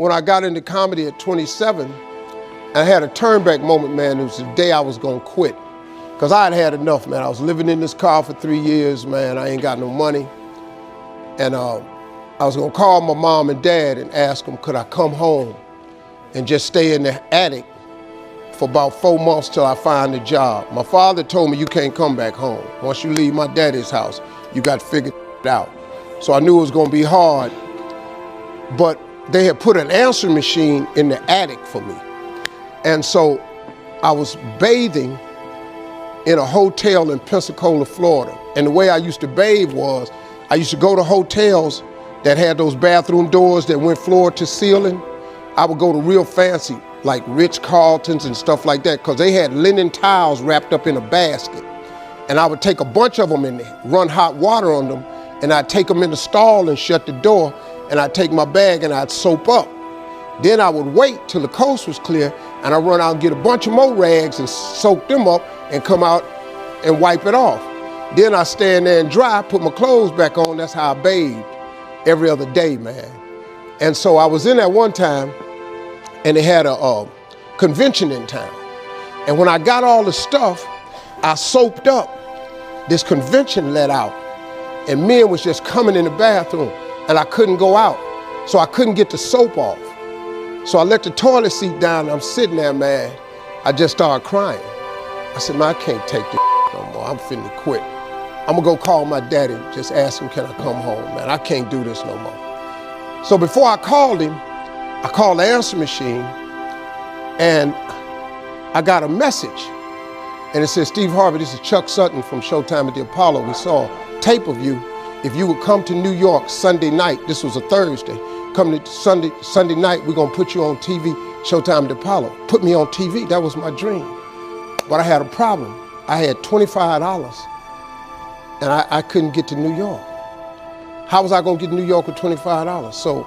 when I got into comedy at 27, I had a turnback moment, man. It was the day I was gonna quit. Cause I had had enough, man. I was living in this car for 3 years, man. I ain't got no money. And I was gonna call my mom and dad and ask them, could I come home and just stay in the attic for about 4 months till I find a job. My father told me, you can't come back home. Once you leave my daddy's house, you got to figure it out. So I knew it was gonna be hard, but they had put an answering machine in the attic for me. And so I was bathing in a hotel in Pensacola, Florida. And the way I used to bathe was, I used to go to hotels that had those bathroom doors that went floor to ceiling. I would go to real fancy, like Ritz-Carltons and stuff like that, because they had linen towels wrapped up in a basket. And I would take a bunch of them and run hot water on them, and I'd take them in the stall and shut the door, and I'd take my bag and I'd soap up. Then I would wait till the coast was clear, and I'd run out and get a bunch of more rags and soak them up and come out and wipe it off. Then I'd stand there and dry, put my clothes back on. That's how I bathed every other day, man. And so I was in there one time, and they had a convention in town. And when I got all the stuff, I soaped up. This convention let out, and men was just coming in the bathroom, and I couldn't go out. So I couldn't get the soap off. So I let the toilet seat down, and I'm sitting there, man. I just started crying. I said, man, I can't take this no more. I'm finna quit. I'm gonna go call my daddy, just ask him, can I come home, man? I can't do this no more. So before I called him, I called the answer machine, and I got a message. And it said, Steve Harvey, this is Chuck Sutton from Showtime at the Apollo. We saw a tape of you. If you would come to New York Sunday night, this was a Thursday, come to Sunday night, we're gonna put you on TV, Showtime at the Apollo. Put me on TV, that was my dream. But I had a problem. I had $25, and I couldn't get to New York. How was I gonna get to New York with $25? So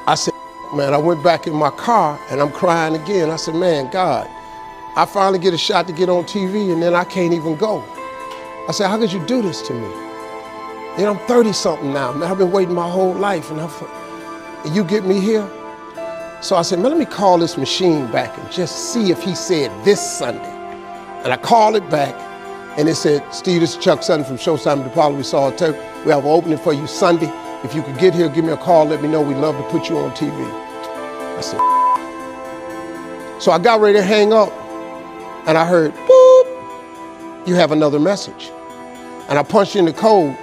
I said, man, I went back in my car, and I'm crying again. I said, man, God, I finally get a shot to get on TV, and then I can't even go. I said, how could you do this to me? You know, I'm 30-something now, man. I've been waiting my whole life, and you get me here? So I said, man, let me call this machine back and just see if he said this Sunday. And I called it back, and it said, Steve, this is Chuck Sutton from Showtime at the Apollo. We saw a tape. We have an opening for you Sunday. If you could get here, give me a call, let me know. We'd love to put you on TV. I said, so I got ready to hang up, and I heard, boop, you have another message. And I punched in the code,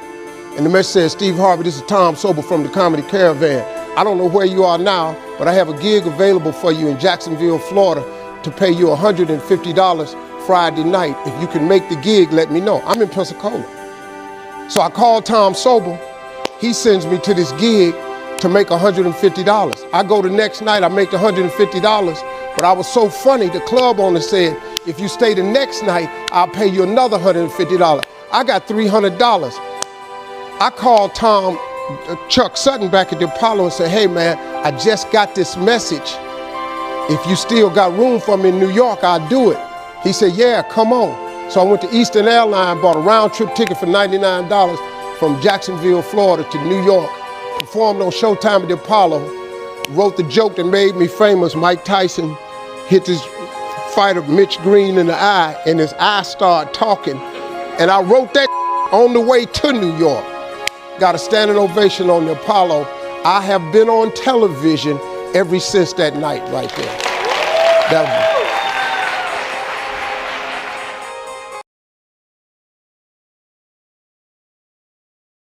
and the message says, Steve Harvey, this is Tom Sobel from the Comedy Caravan. I don't know where you are now, but I have a gig available for you in Jacksonville, Florida, to pay you $150 Friday night. If you can make the gig, let me know. I'm in Pensacola. So I called Tom Sobel. He sends me to this gig to make $150. I go the next night, I make $150, but I was so funny, the club owner said, if you stay the next night, I'll pay you another $150. I got $300. I called Chuck Sutton back at the Apollo and said, hey man, I just got this message. If you still got room for me in New York, I'll do it. He said, yeah, come on. So I went to Eastern Airlines, bought a round trip ticket for $99 from Jacksonville, Florida to New York, performed on Showtime at the Apollo, wrote the joke that made me famous. Mike Tyson hit this fighter Mitch Green in the eye, and his eye started talking. And I wrote that on the way to New York. Got a standing ovation on the Apollo. I have been on television ever since that night right there.